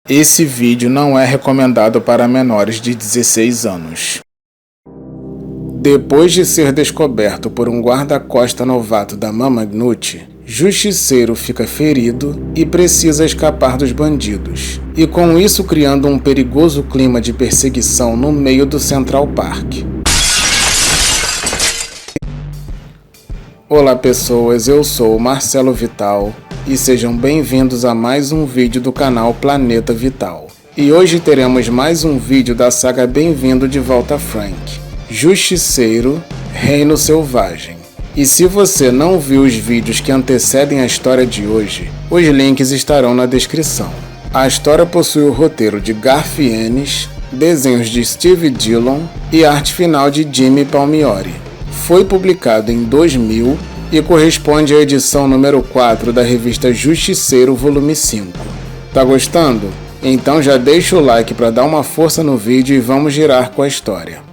Esse vídeo não é recomendado para menores de 16 anos. Depois de ser descoberto por um guarda-costa novato da Mamagnut, Justiceiro fica ferido e precisa escapar dos bandidos, e com isso criando um perigoso clima de perseguição no meio do Central Park. Olá pessoas, eu sou o Marcelo Vital e sejam bem-vindos a mais um vídeo do canal Planeta Vital. E hoje teremos mais um vídeo da saga Bem-vindo de Volta Frank, Justiceiro, Reino Selvagem. E se você não viu os vídeos que antecedem a história de hoje, os links estarão na descrição. A história possui o roteiro de Garth Ennis, desenhos de Steve Dillon e arte final de Jimmy Palmiotti. Foi publicado em 2000 e corresponde à edição número 4 da revista Justiceiro volume 5. Tá gostando? Então já deixa o like para dar uma força no vídeo e vamos girar com a história.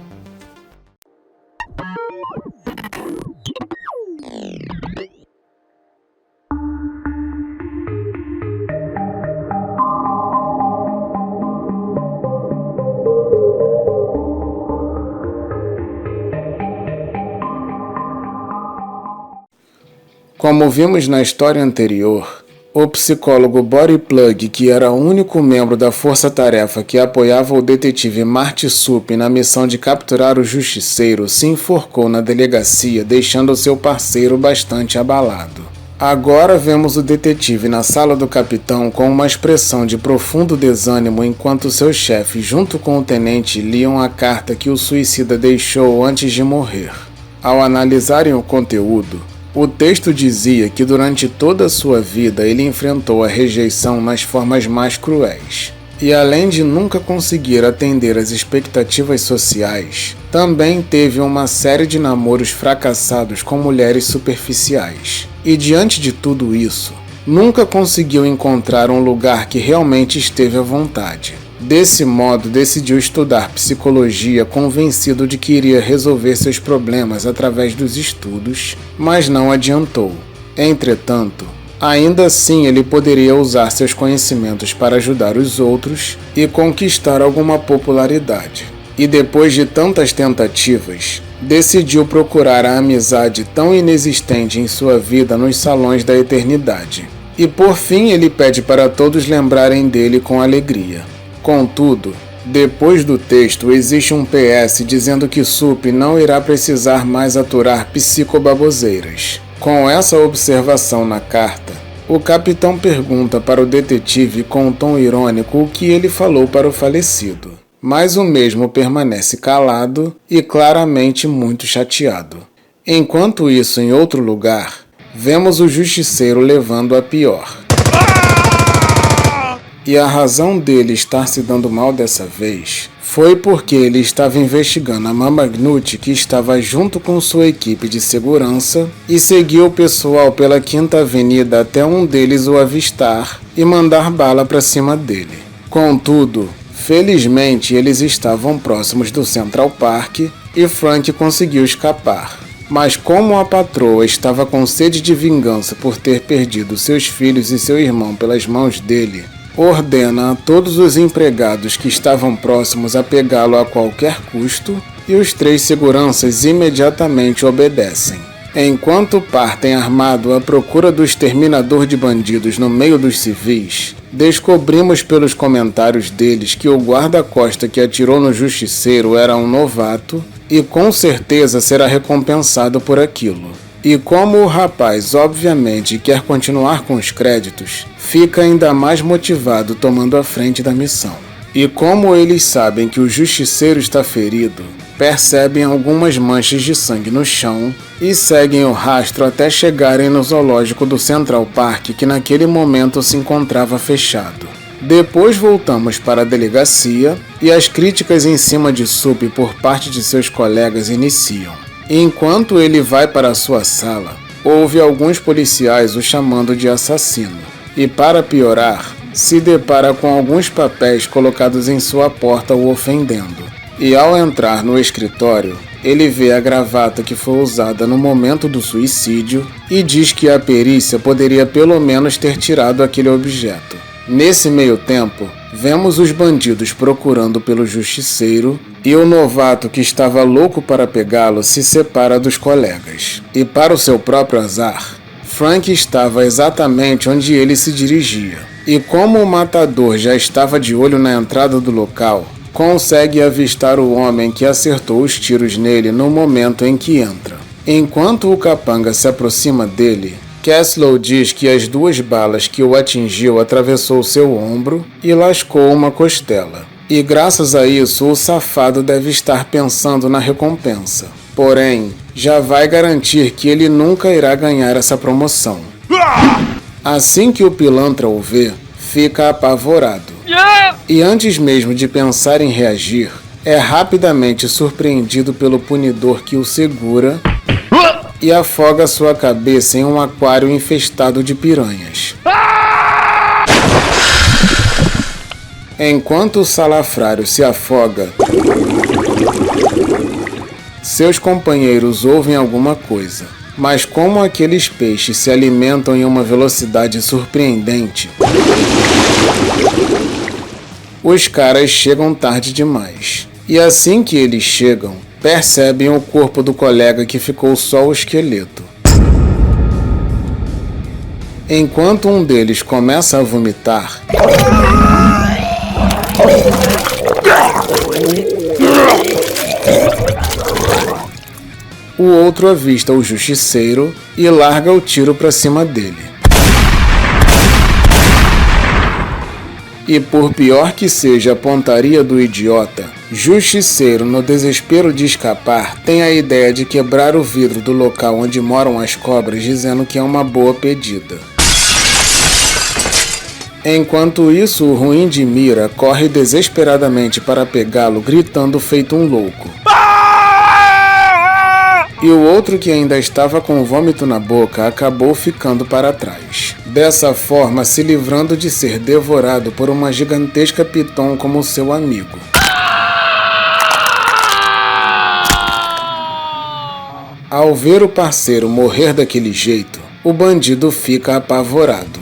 Como vimos na história anterior, o psicólogo Body Plug, que era o único membro da força-tarefa que apoiava o detetive Marty Sup na missão de capturar o Justiceiro, se enforcou na delegacia, deixando seu parceiro bastante abalado. Agora vemos o detetive na sala do capitão com uma expressão de profundo desânimo enquanto seu chefe, junto com o tenente, liam a carta que o suicida deixou antes de morrer. Ao analisarem o conteúdo, o texto dizia que durante toda a sua vida ele enfrentou a rejeição nas formas mais cruéis. E além de nunca conseguir atender às expectativas sociais, também teve uma série de namoros fracassados com mulheres superficiais. E diante de tudo isso, nunca conseguiu encontrar um lugar que realmente esteve à vontade. Desse modo, decidiu estudar psicologia, convencido de que iria resolver seus problemas através dos estudos, mas não adiantou. Entretanto, ainda assim ele poderia usar seus conhecimentos para ajudar os outros e conquistar alguma popularidade. E depois de tantas tentativas, decidiu procurar a amizade tão inexistente em sua vida nos salões da eternidade. E por fim ele pede para todos lembrarem dele com alegria. Contudo, depois do texto existe um PS dizendo que Sup não irá precisar mais aturar psicobaboseiras. Com essa observação na carta, o capitão pergunta para o detetive com um tom irônico o que ele falou para o falecido. Mas o mesmo permanece calado e claramente muito chateado. Enquanto isso, em outro lugar, vemos o Justiceiro levando a pior. E a razão dele estar se dando mal dessa vez foi porque ele estava investigando a Mamagnut, que estava junto com sua equipe de segurança, e seguiu o pessoal pela 5ª Avenida até um deles o avistar e mandar bala para cima dele. Contudo, felizmente eles estavam próximos do Central Park e Frank conseguiu escapar. Mas como a patroa estava com sede de vingança por ter perdido seus filhos e seu irmão pelas mãos dele, ordena a todos os empregados que estavam próximos a pegá-lo a qualquer custo e os 3 seguranças imediatamente obedecem. Enquanto partem armado à procura do exterminador de bandidos no meio dos civis, descobrimos pelos comentários deles que o guarda-costa que atirou no Justiceiro era um novato e com certeza será recompensado por aquilo. E como o rapaz obviamente quer continuar com os créditos, fica ainda mais motivado tomando a frente da missão. E como eles sabem que o Justiceiro está ferido, percebem algumas manchas de sangue no chão e seguem o rastro até chegarem no zoológico do Central Park, que naquele momento se encontrava fechado. Depois voltamos para a delegacia e as críticas em cima de Sup por parte de seus colegas iniciam. Enquanto ele vai para a sua sala, ouve alguns policiais o chamando de assassino. E para piorar, se depara com alguns papéis colocados em sua porta o ofendendo. E ao entrar no escritório, ele vê a gravata que foi usada no momento do suicídio e diz que a perícia poderia pelo menos ter tirado aquele objeto. Nesse meio tempo, vemos os bandidos procurando pelo justiceiro e o novato que estava louco para pegá-lo se separa dos colegas. E para o seu próprio azar, Frank estava exatamente onde ele se dirigia. E como o matador já estava de olho na entrada do local, consegue avistar o homem que acertou os tiros nele no momento em que entra. Enquanto o capanga se aproxima dele, Caslow diz que as 2 balas que o atingiu atravessou seu ombro e lascou uma costela. E graças a isso, o safado deve estar pensando na recompensa. Porém, já vai garantir que ele nunca irá ganhar essa promoção. Assim que o pilantra o vê, fica apavorado. E antes mesmo de pensar em reagir, é rapidamente surpreendido pelo punidor que o segura e afoga sua cabeça em um aquário infestado de piranhas. Enquanto o salafrário se afoga, seus companheiros ouvem alguma coisa, mas como aqueles peixes se alimentam em uma velocidade surpreendente, os caras chegam tarde demais. E assim que eles chegam, percebem o corpo do colega que ficou só o esqueleto. Enquanto um deles começa a vomitar, o outro avista o justiceiro e larga o tiro para cima dele. E por pior que seja a pontaria do idiota, Justiceiro, no desespero de escapar, tem a ideia de quebrar o vidro do local onde moram as cobras, dizendo que é uma boa pedida. Enquanto isso, o ruim de mira corre desesperadamente para pegá-lo, gritando feito um louco. E o outro, que ainda estava com o vômito na boca, acabou ficando para trás. Dessa forma, se livrando de ser devorado por uma gigantesca piton como seu amigo. Ao ver o parceiro morrer daquele jeito, o bandido fica apavorado.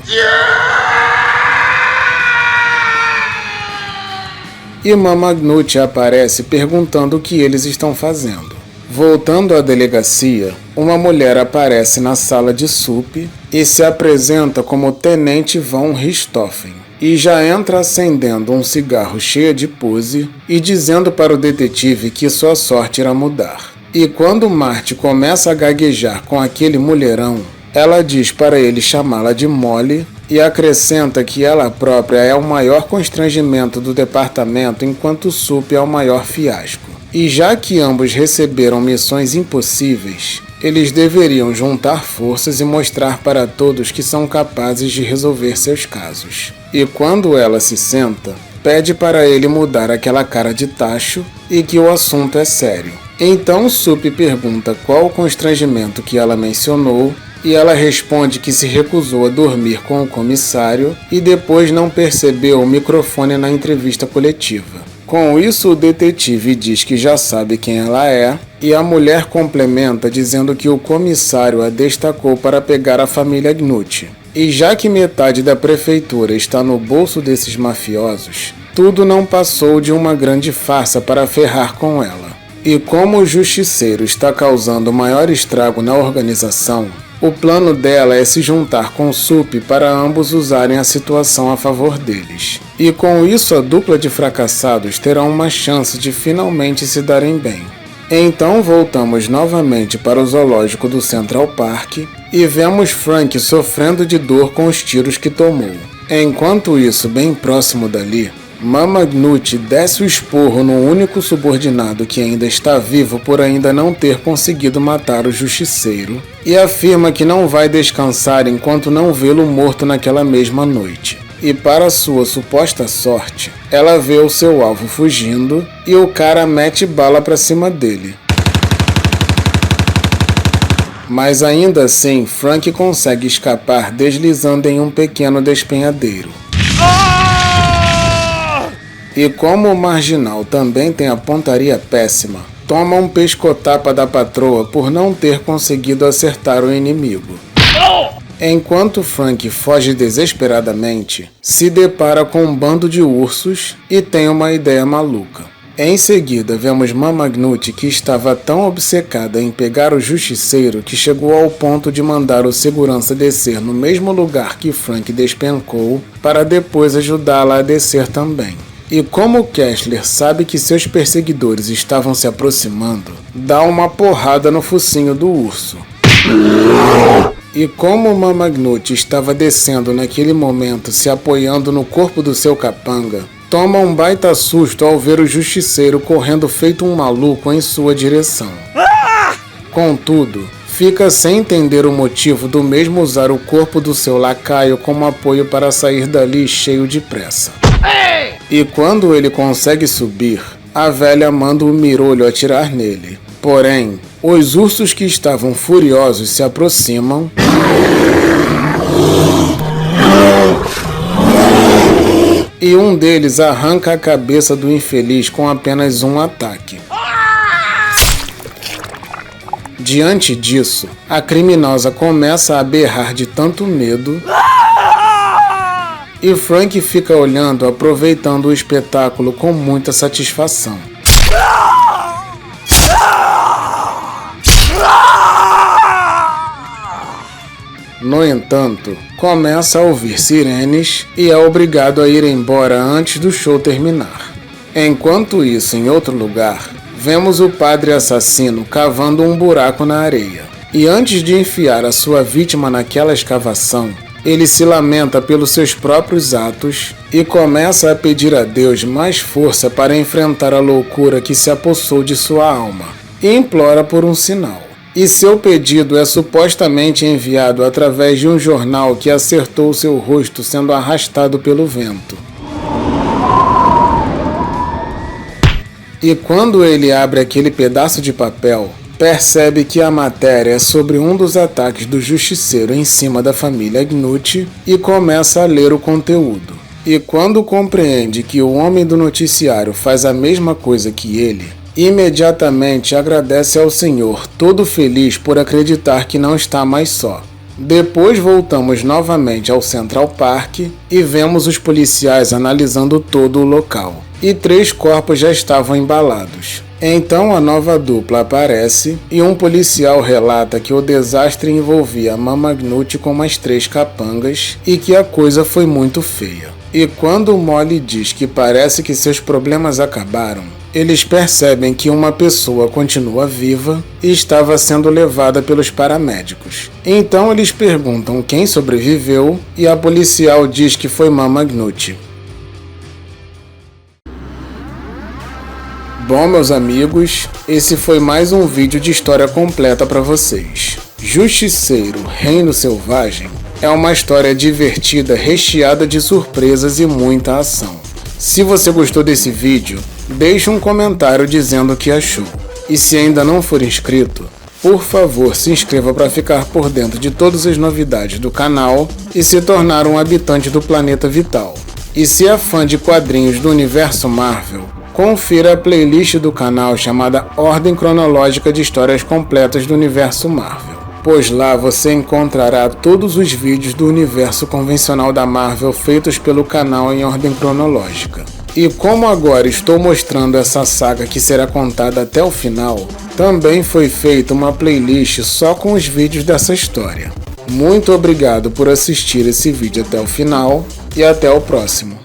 E Mama Gnut aparece perguntando o que eles estão fazendo. Voltando à delegacia, uma mulher aparece na sala de Sup e se apresenta como Tenente Von Richthofen. E já entra acendendo um cigarro cheio de pose e dizendo para o detetive que sua sorte irá mudar. E quando Marty começa a gaguejar com aquele mulherão, ela diz para ele chamá-la de Molly e acrescenta que ela própria é o maior constrangimento do departamento, enquanto Sup é o maior fiasco. E já que ambos receberam missões impossíveis, eles deveriam juntar forças e mostrar para todos que são capazes de resolver seus casos. E quando ela se senta, pede para ele mudar aquela cara de tacho e que o assunto é sério. Então Sup pergunta qual o constrangimento que ela mencionou e ela responde que se recusou a dormir com o comissário e depois não percebeu o microfone na entrevista coletiva. Com isso, o detetive diz que já sabe quem ela é, e a mulher complementa dizendo que o comissário a destacou para pegar a família Gnut. E já que metade da prefeitura está no bolso desses mafiosos, tudo não passou de uma grande farsa para ferrar com ela. E como o justiceiro está causando maior estrago na organização, o plano dela é se juntar com Sup para ambos usarem a situação a favor deles. E com isso, a dupla de fracassados terá uma chance de finalmente se darem bem. Então voltamos novamente para o zoológico do Central Park e vemos Frank sofrendo de dor com os tiros que tomou. Enquanto isso, bem próximo dali, Mama Gnut desce o esporro no único subordinado que ainda está vivo por ainda não ter conseguido matar o justiceiro e afirma que não vai descansar enquanto não vê-lo morto naquela mesma noite. E para sua suposta sorte, ela vê o seu alvo fugindo e o cara mete bala pra cima dele. Mas ainda assim, Frank consegue escapar deslizando em um pequeno despenhadeiro. E como o marginal também tem a pontaria péssima, toma um pescotapa da patroa por não ter conseguido acertar o inimigo. Enquanto Frank foge desesperadamente, se depara com um bando de ursos e tem uma ideia maluca. Em seguida, vemos Mama Gnut, que estava tão obcecada em pegar o justiceiro que chegou ao ponto de mandar o segurança descer no mesmo lugar que Frank despencou para depois ajudá-la a descer também. E como Kessler sabe que seus perseguidores estavam se aproximando, dá uma porrada no focinho do urso. E como Mama Gnut estava descendo naquele momento se apoiando no corpo do seu capanga, toma um baita susto ao ver o justiceiro correndo feito um maluco em sua direção. Contudo, fica sem entender o motivo do mesmo usar o corpo do seu lacaio como apoio para sair dali cheio de pressa. E quando ele consegue subir, a velha manda o mirolho atirar nele. Porém, os ursos que estavam furiosos se aproximam e um deles arranca a cabeça do infeliz com apenas um ataque. Diante disso, a criminosa começa a berrar de tanto medo e Frank fica olhando, aproveitando o espetáculo com muita satisfação. No entanto, começa a ouvir sirenes e é obrigado a ir embora antes do show terminar. Enquanto isso, em outro lugar, vemos o padre assassino cavando um buraco na areia. E antes de enfiar a sua vítima naquela escavação, ele se lamenta pelos seus próprios atos e começa a pedir a Deus mais força para enfrentar a loucura que se apossou de sua alma, e implora por um sinal. E seu pedido é supostamente enviado através de um jornal que acertou seu rosto sendo arrastado pelo vento. E quando ele abre aquele pedaço de papel, percebe que a matéria é sobre um dos ataques do justiceiro em cima da família Gnut e começa a ler o conteúdo. E quando compreende que o homem do noticiário faz a mesma coisa que ele, imediatamente agradece ao Senhor, todo feliz por acreditar que não está mais só. Depois voltamos novamente ao Central Park e vemos os policiais analisando todo o local. E 3 corpos já estavam embalados. Então a nova dupla aparece e um policial relata que o desastre envolvia Mama Gnut com mais 3 capangas e que a coisa foi muito feia. E quando Molly diz que parece que seus problemas acabaram, eles percebem que uma pessoa continua viva e estava sendo levada pelos paramédicos. Então eles perguntam quem sobreviveu e a policial diz que foi Mama Gnut. Bom, meus amigos, esse foi mais um vídeo de história completa para vocês. Justiceiro, Reino Selvagem é uma história divertida, recheada de surpresas e muita ação. Se você gostou desse vídeo, deixe um comentário dizendo o que achou. E se ainda não for inscrito, por favor se inscreva para ficar por dentro de todas as novidades do canal e se tornar um habitante do planeta Vital. E se é fã de quadrinhos do universo Marvel, confira a playlist do canal chamada Ordem Cronológica de Histórias Completas do Universo Marvel, pois lá você encontrará todos os vídeos do universo convencional da Marvel feitos pelo canal em ordem cronológica. E como agora estou mostrando essa saga que será contada até o final, também foi feita uma playlist só com os vídeos dessa história. Muito obrigado por assistir esse vídeo até o final e até o próximo.